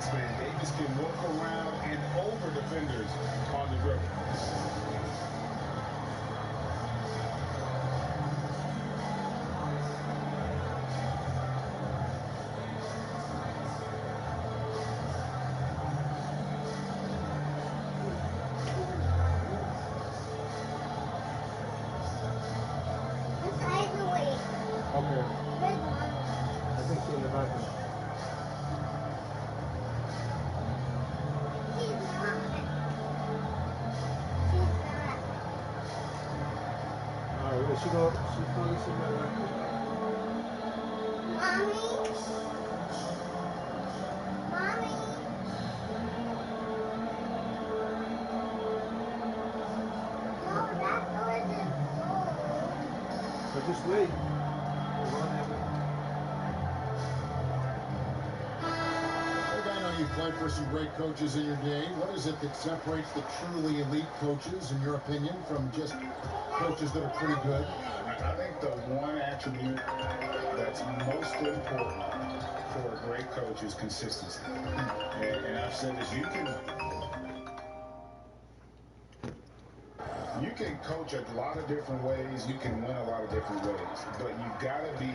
wingspan. Davis can work around and over defenders on the dribble. Okay. I think she's in the bathroom. Alright, where she go? She's probably sitting right back there. So just wait. I know you've played for some great coaches in your day. What is it that separates the truly elite coaches, in your opinion, from just coaches that are pretty good? I think the one attribute that's most important for a great coach is consistency. And I've said this, you can coach a lot of different ways. You can win a lot of different ways. But you've got to be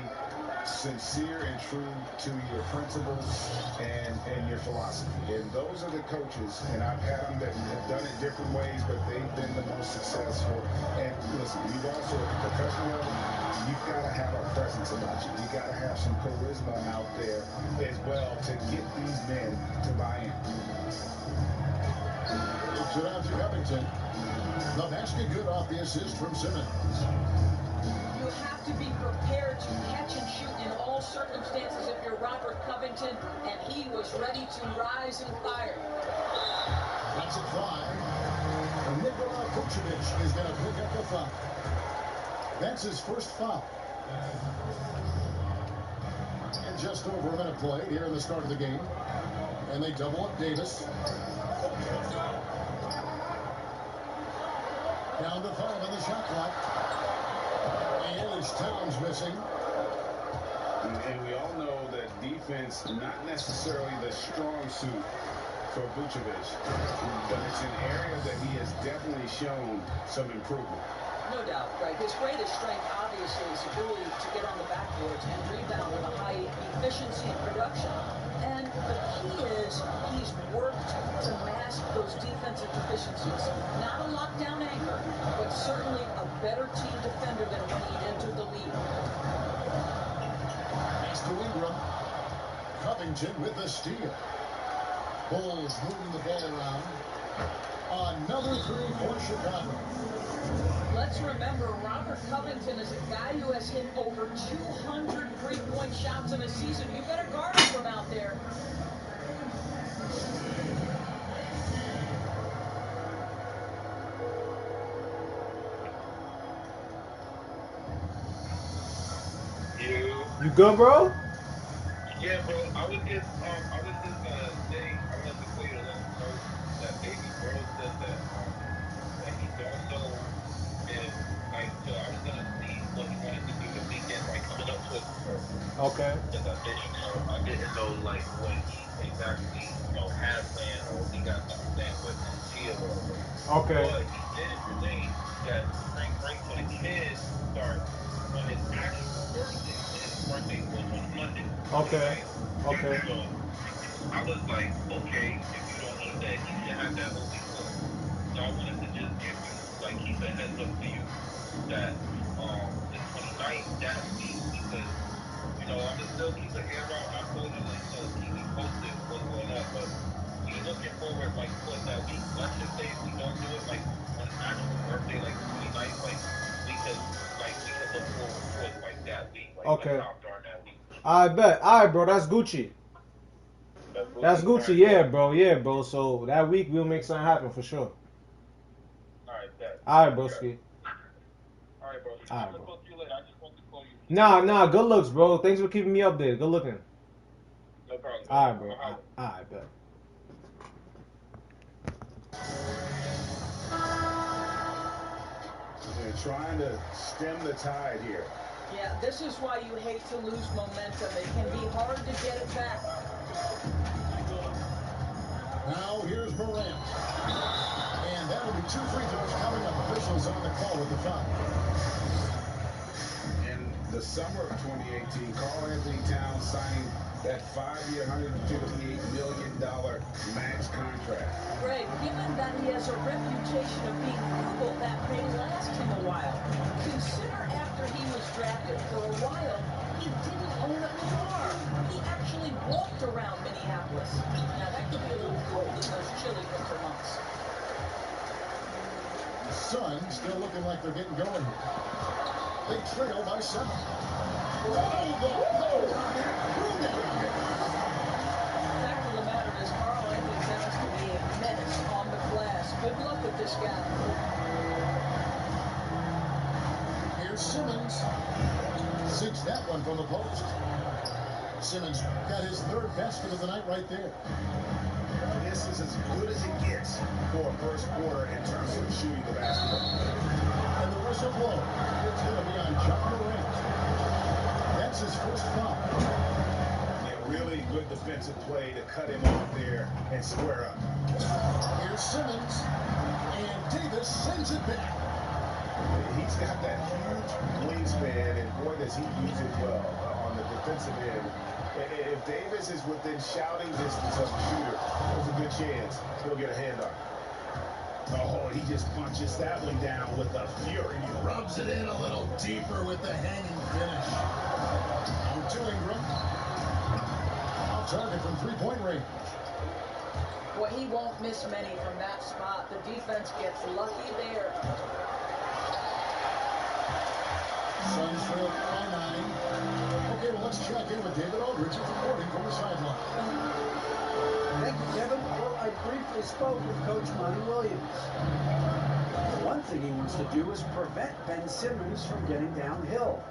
sincere and true to your principles and your philosophy. And those are the coaches, and I've had them that have done it different ways, but they've been the most successful. And listen, you've also, at the professional level, you've got to have a presence about you. You've got to have some charisma out there as well to get these men to buy in. It's it out to Covington. The basket good off the assist from Simmons. You have to be prepared to catch and shoot in all circumstances if you're Robert Covington, and he was ready to rise and fire. That's a 5. And Nikola Vucevic is going to pick up the foul. That's his first foul. And just over a minute played here in the start of the game. And they double up Davis. Down to 5 on the shot clock. And it's Towns missing. And we all know that defense, not necessarily the strong suit for Vucevic, but it's an area that he has definitely shown some improvement. No doubt, right? His greatest strength, obviously, is ability to get on the backboards and rebound with a high efficiency and production. And the key is he's worked to mask those defensive deficiencies. Not a lockdown anchor, but certainly a better team defender than when he entered the league. Next to Ingram. Covington with the steal. Bulls moving the ball around. Another 3 for Chicago. Let's remember, Robert Covington is a guy who has hit over 200 3-point shots in a season. You better guard him from out there. You good, bro? Yeah, bro. I was just saying, I wanted to call you to let you know that Baby Bro said that he don't know if, like, so I was gonna see what he wanted to do the weekend, like coming up to his birthday. Okay. Because I didn't know like what he exactly, had planned or if he got something planned with Gia or whatever. Okay. But he did say that spring break for the kids starts on his actual birthday. His birthday was on a Monday. Okay. Right? Okay. So I was like, okay, if you don't, he said you should have that whole week off. So I wanted to just give you, like, keep a heads up to you that the 29th that week, because I'm gonna still keep an ear out. I told you to, keep me posted what's going on, but we looking forward like towards that week. Let's just say if we don't do it like on his actual birthday, like the 29th, like we could look forward towards like that week, like Okay. sometime during that week. I bet. Alright, bro, that's Gucci. That's Gucci, yeah, bro. Yeah, bro. So that week we'll make something happen for sure. Alright, bet. Alright, broski. Alright, bro. Alright, I'm gonna bro. talk to you later. I just wanted to call you. Nah, good looks, bro. Thanks for keeping me updated. Good looking. No problem. Alright, bro. Alright, bet. They're trying to stem the tide here. Yeah, this is why you hate to lose momentum. It can be hard to get it back. Now here's Morant. And that'll be 2 free throws coming up. Officials on the call with the foul. In the summer of 2018, Karl Anthony Towns signing that 5-year, $158 million max contract. Greg, given that he has a reputation of being frugal, that may last him a while. Consider after he was drafted, for a while, he didn't own a car. He actually walked around Minneapolis. Now, that could be a little cold in those chilly winter months. Suns still looking like they're getting going here. They trail by 7. Oh, the post! Fact of the matter is, Karl Anthony Towns can be a menace on the glass. Good luck with this guy. Here's Simmons. Sinks that one from the post. Simmons got his 3rd basket of the night right there. This is as good as it gets for a first quarter in terms of shooting the basketball. And the whistle blows. It's going to be on John Morant. That's his first foul. Yeah, really good defensive play to cut him off there and square up. Here's Simmons. And Davis sends it back. He's got that huge wingspan, and boy, does he use it well on the defensive end. If Davis is within shouting distance of the shooter, there's a good chance he'll get a hand on it. Oh, he just punches that one down with a fury. He rubs it in a little deeper with the hanging finish. Out to Ingram. Off target from 3-point range. Well, he won't miss many from that spot. The defense gets lucky there. Suns trail by 9. Okay, well, let's check in with David Aldridge reporting from the sideline. Thank you, Kevin. Well, I briefly spoke with Coach Monty Williams. One thing he wants to do is prevent Ben Simmons from getting downhill.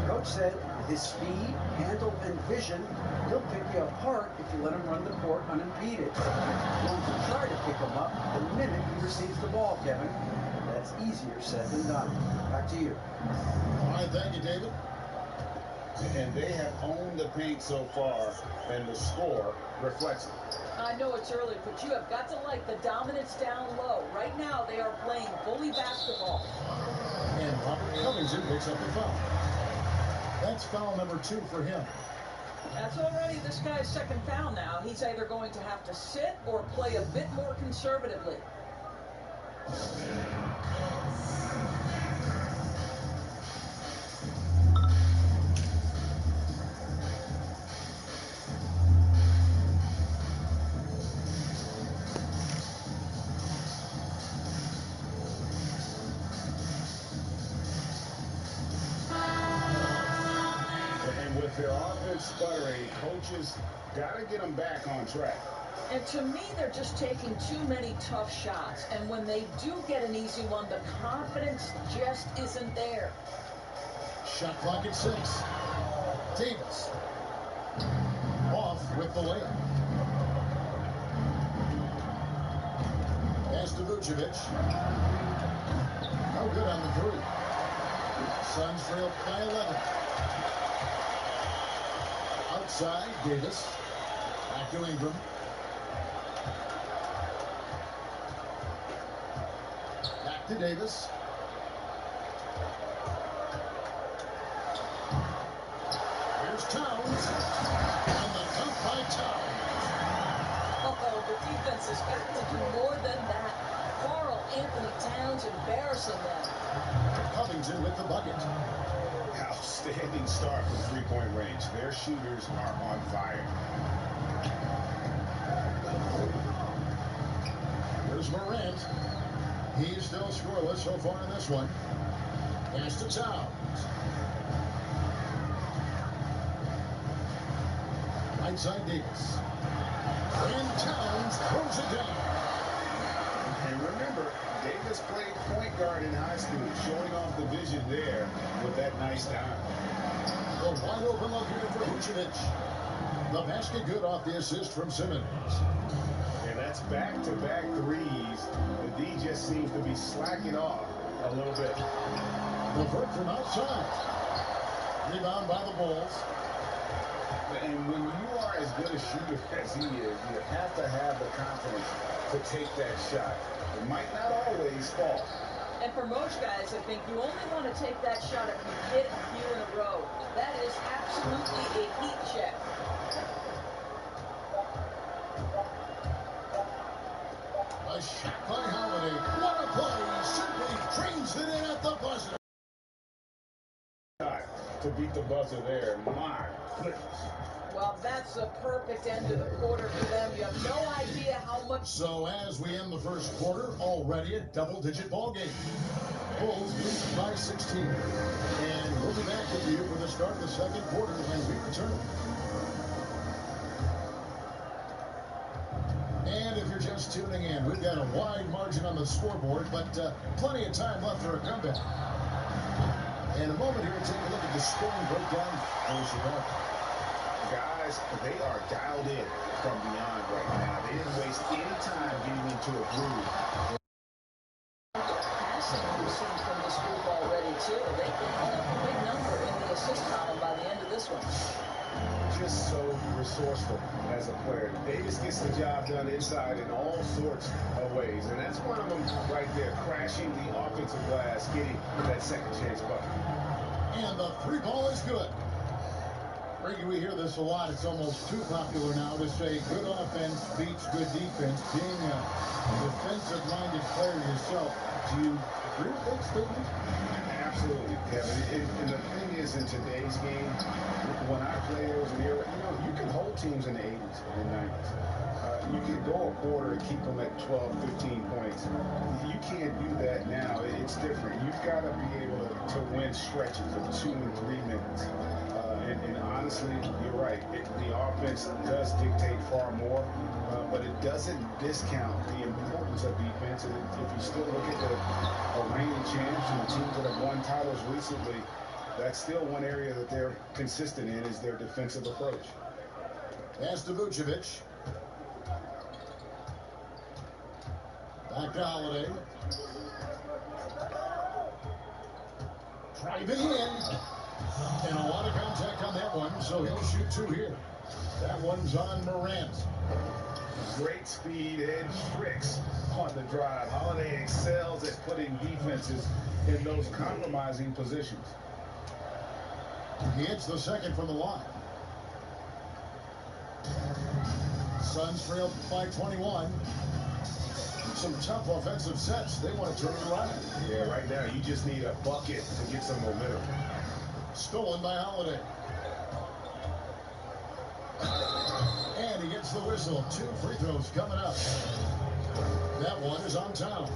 Coach said with his speed, handle, and vision, he'll pick you apart if you let him run the court unimpeded. Going to try to pick him up the minute he receives the ball, Kevin. That's easier said than done. Back to you. All right, thank you, David. And they have owned the paint so far, and the score reflects it. I know it's early, but you have got to like the dominance down low. Right now, they are playing bully basketball. And Robert Covington picks up the foul. That's foul number 2 for him. That's already this guy's 2nd foul now. He's either going to have to sit or play a bit more conservatively. Their offense sputtering, coaches got to get them back on track. And to me, they're just taking too many tough shots. And when they do get an easy one, the confidence just isn't there. Shot clock at 6. Davis. Off with the layup. Pass to Vucevic. No good on the 3. Suns trail by 11. Outside, Davis. Back to Ingram. Back to Davis. Here's Towns. And the dunk by Towns. Oh, the defense has got to do more than that. Karl Anthony Towns embarrassing them. Covington with the bucket. Outstanding start from 3-point range. Their shooters are on fire. Here's Morant. He's still scoreless so far in this one. Pass to Towns. Right side Davis. And Towns throws it down. And remember, Davis played point guard in high school, showing off the vision there with that nice dime. A wide open look here for Vucevic. The basket good off the assist from Simmons. And that's back-to-back threes. The D just seems to be slacking off a little bit. LeVert from outside. Rebound by the Bulls. And when you are as good a shooter as he is, you have to have the confidence to take that shot. It might not always fall. And for most guys, I think you only want to take that shot if you hit a few in a row. That is absolutely a heat check. A shot by Holiday. What a play. Simply trains it in at the buzzer. To beat the buzzer there. My goodness. Well, that's a perfect end to the quarter for them. You have no idea how much. So as we end the first quarter, already a double-digit ball game. Bulls lead by 16. And we'll be back with you for the start of the second quarter when we return. And if you're just tuning in, we've got a wide margin on the scoreboard, but plenty of time left for a comeback. In a moment here, we'll take a look at the scoring breakdown for Chicago. Guys, they are dialed in from beyond right now. They didn't waste any time getting into a groove. Passing we've seen from this group already, too. They can put up a big number in the assist column by the end of this one. Just so resourceful as a player. Davis gets the job done inside in all sorts of ways. And that's one of them right there, crashing the offensive glass, getting that second chance bucket. And the three ball is good. Ricky, we hear this a lot. It's almost too popular now to say good offense beats good defense. Being a defensive-minded player yourself, do you agree with that statement? Absolutely, Kevin. And the thing is, in today's game, when I played, there was an era, you can hold teams in the 80s and 90s. You can go a quarter and keep them at 12, 15 points. You can't do that now. It's different. You've got to be able to win stretches of 2 and 3 minutes. And honestly, you're right. The offense does dictate far more, but it doesn't discount the importance of defense. And if you still look at the reigning champs and the teams that have won titles recently, that's still one area that they're consistent in is their defensive approach. Pass to Vucevic. Back to Holiday. Driving in. And a lot of contact on that one, so he'll shoot 2 here. That one's on Morant. Great speed and tricks on the drive. Holiday excels at putting defenses in those compromising positions. He hits the second from the line. Suns trail by 21. Some tough offensive sets. They want to turn it around. Yeah, right now you just need a bucket to get some momentum. Stolen by Holiday. And he gets the whistle. 2 free throws coming up. That one is on Towns.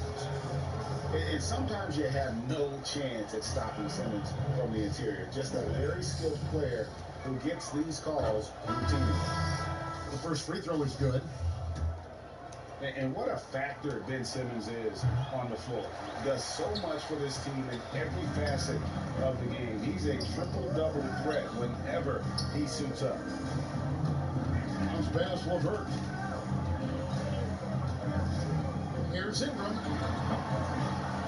And sometimes you have no chance at stopping Simmons from the interior. Just a very skilled player who gets these calls routinely. The first free throw is good. And what a factor Ben Simmons is on the floor. Does so much for this team in every facet of the game. He's a triple-double threat whenever he suits up. Comes past LeVert. Here's Ingram.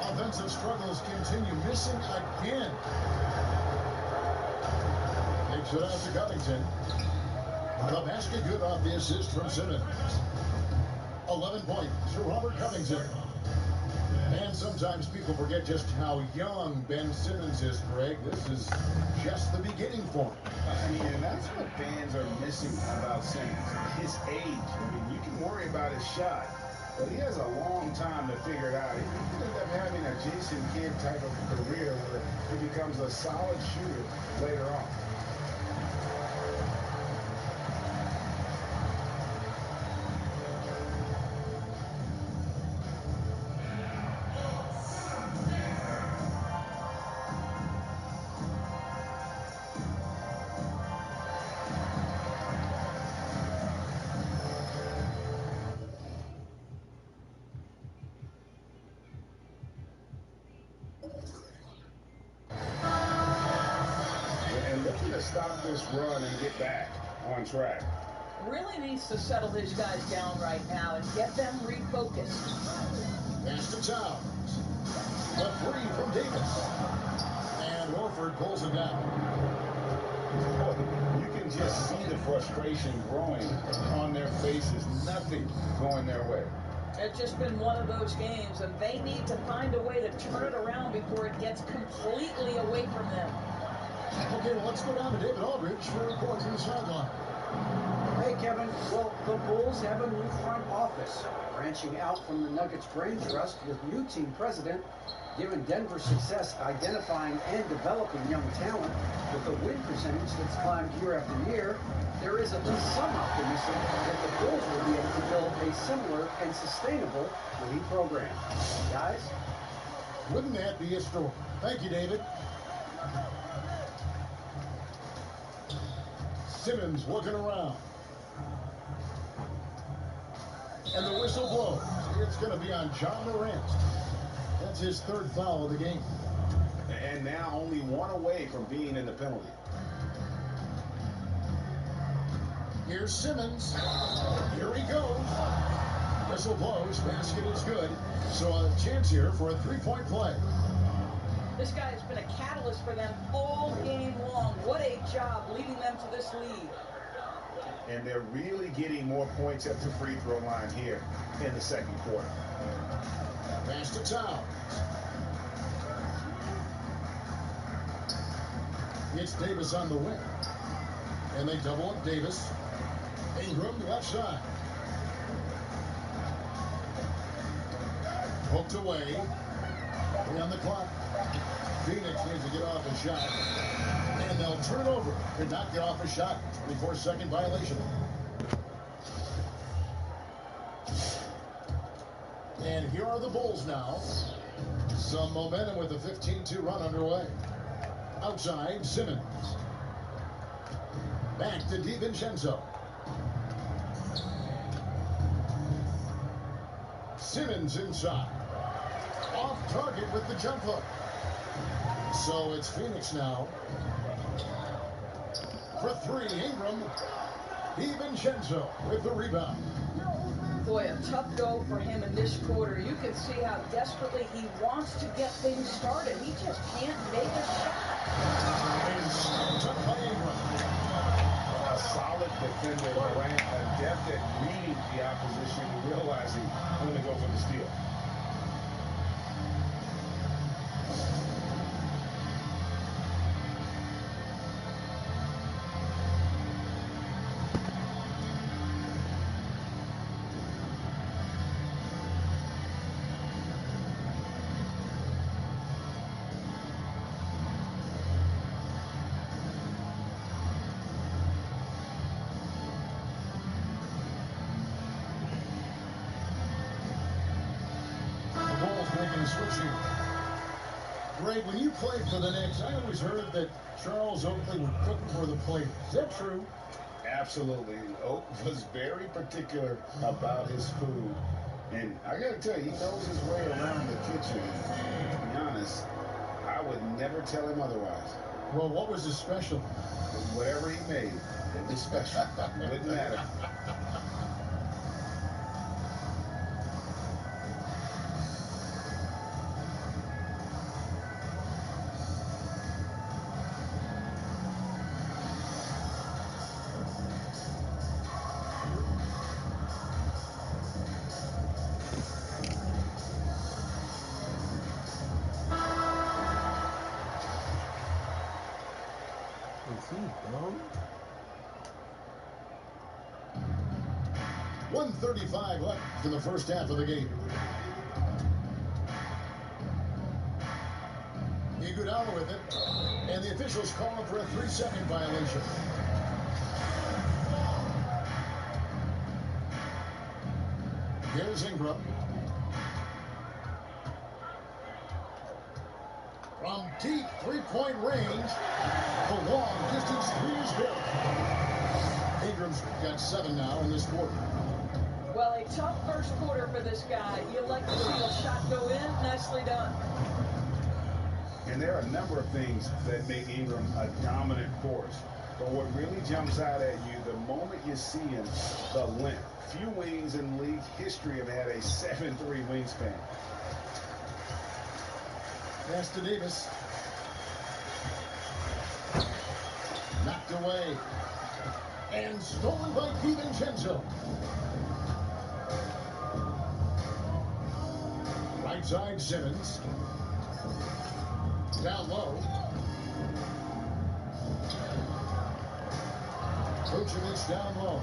Offensive struggles continue. Missing again. Takes it out to Covington. The basket good off the assist from Simmons. 11 points to Robert Covington. And sometimes people forget just how young Ben Simmons is, Greg. This is just the beginning for him. And that's what fans are missing about Simmons. His age. I mean, you can worry about his shot, but he has a long time to figure it out. He could end up having a Jason Kidd type of career where he becomes a solid shooter later on. And looking to stop this run and get back on track. Really needs to settle his guys down right now and get them refocused. Pass to Towns. The 3 from Davis. And Horford pulls it down. You can just see the frustration growing on their faces. Nothing going their way. It's just been one of those games, and they need to find a way to turn it around before it gets completely away from them. Okay, well, let's go down to David Aldridge for a report from the sideline. Hey, Kevin. Well, the Bulls have a new front office, branching out from the Nuggets brain trust with new team president. Given Denver's success identifying and developing young talent with a win percentage that's climbed year after year, there is at least some optimism that the Bulls will be able to build a similar and sustainable winning program. Guys? Wouldn't that be a story? Thank you, David. Simmons looking around. And the whistle blows. It's going to be on John Morant. That's his third foul of the game. And now only one away from being in the penalty. Here's Simmons. Here he goes. Whistle blows. Basket is good. So a chance here for a three-point play. This guy has been a catalyst for them all game long. What a job leading them to this lead. And they're really getting more points at the free throw line here in the second quarter. Pass to Towns. It's Davis on the wing. And they double up Davis. Ingram left side. Hooked away. 3 on the clock. Phoenix needs to get off a shot. And they'll turn over. Did not get off a shot. 24-second violation. And here are the Bulls now. Some momentum with a 15-2 run underway. Outside, Simmons. Back to DiVincenzo. Simmons inside. Off target with the jump hook. So it's Phoenix now. For 3, Ingram. DiVincenzo with the rebound. Boy, a tough go for him in this quarter. You can see how desperately he wants to get things started. He just can't make a shot. And snapped up by Ingram. A solid defender, Morant, adept at reading the opposition and realizing when to go for the steal. Making a switch here. Greg, when you played for the Knicks, I always heard that Charles Oakley would cook for the players. Is that true? Absolutely. Oak was very particular about his food. And I got to tell you, he knows his way around the kitchen. And to be honest, I would never tell him otherwise. Well, what was his special? Whatever he made, it was special. It wouldn't matter. Is he dumb? 1:35 left in the first half of the game. Iguodala with it, and the officials call him for a 3-second violation. Here's Ingram. From deep three-point range, the long distance three is good. Ingram's got 7 now in this quarter. Well, a tough first quarter for this guy. You'd like to see a shot go in. Nicely done. And there are a number of things that make Ingram a dominant force. But what really jumps out at you, the moment you see him, the length. Few wings in league history have had a 7'3" wingspan. Pass to Davis. Knocked away. And stolen by DiVincenzo. Right side, Simmons. Down low. Vucevic down low.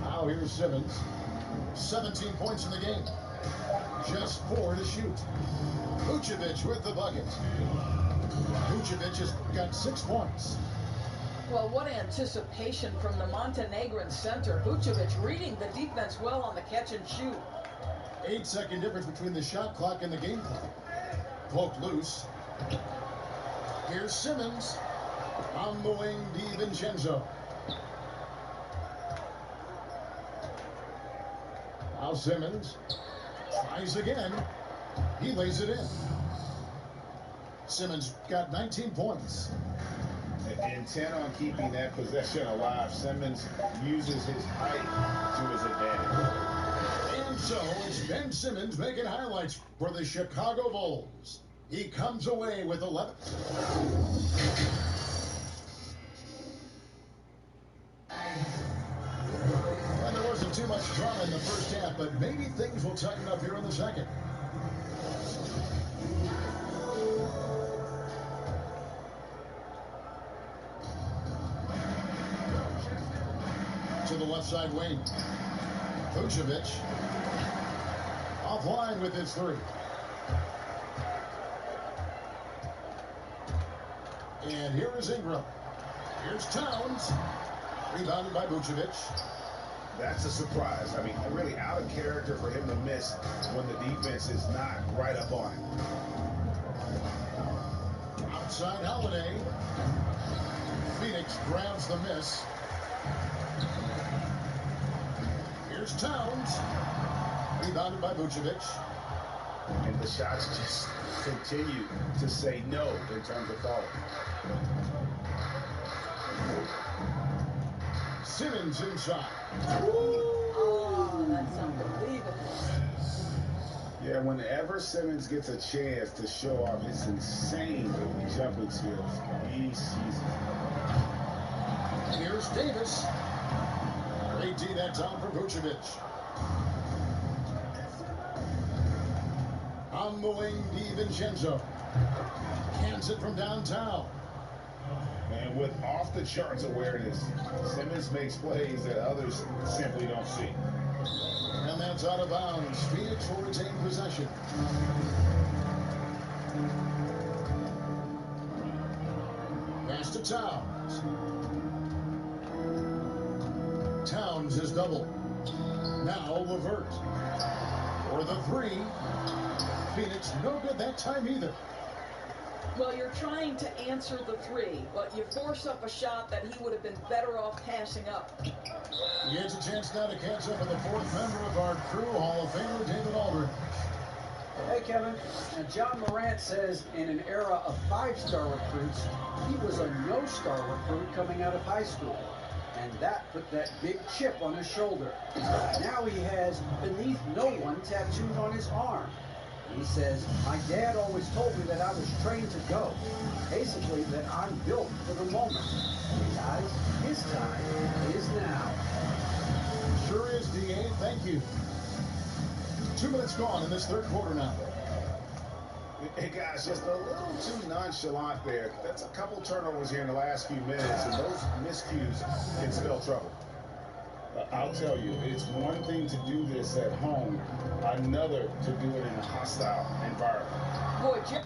Now here's Simmons. 17 points in the game. Just 4 to shoot. Vucevic with the bucket. Vucevic has got 6 points. Well, what anticipation from the Montenegrin center. Vucevic reading the defense well on the catch and shoot. 8-second difference between the shot clock and the game clock. Poked loose. Here's Simmons. On the wing, DiVincenzo. Now Simmons tries again. He lays it in. Simmons got 19 points. Intent on keeping that possession alive, Simmons uses his height to his advantage. And so it's Ben Simmons making highlights for the Chicago Bulls. He comes away with 11. And there wasn't too much drama in the first half, but maybe things will tighten up here in the second. To the left side wing. Vucevic offline with his 3. And here is Ingram. Here's Towns. Rebounded by Vucevic. That's a surprise. I mean, really out of character for him to miss when the defense is not right up on him. Outside Holiday. Phoenix grabs the miss. Here's Towns. Rebounded by Vucevic. And the shots just continue to say no in terms of falling. Simmons inside. Oh, that's unbelievable. Yeah, whenever Simmons gets a chance to show off his insane jumping skills, he sees it. Here's Davis. 18 that time for Vucevic. On the wing, DiVincenzo. Cans it from downtown. And with off-the-charts awareness, Simmons makes plays that others simply don't see. And that's out of bounds. Phoenix will retain possession. Pass to Towns. Towns is double. Now Levert. For the 3. Phoenix no good that time either. Well, you're trying to answer the 3, but you force up a shot that he would have been better off passing up. He has a chance now to catch up with the 4th member of our crew, Hall of Famer David Aldridge. Hey, Kevin. Now, John Morant says in an era of 5-star recruits, he was a no-star recruit coming out of high school. And that put that big chip on his shoulder. Now he has beneath no one tattooed on his arm. He says, my dad always told me that I was trained to go. Basically, that I'm built for the moment. Guys, his time is now. Sure is, D.A. Thank you. 2 minutes gone in this 3rd quarter now. Hey, guys, just a little too nonchalant there. That's a couple turnovers here in the last few minutes, and those miscues can spell trouble. I'll tell you, it's one thing to do this at home, another to do it in a hostile environment. Boy, Jim.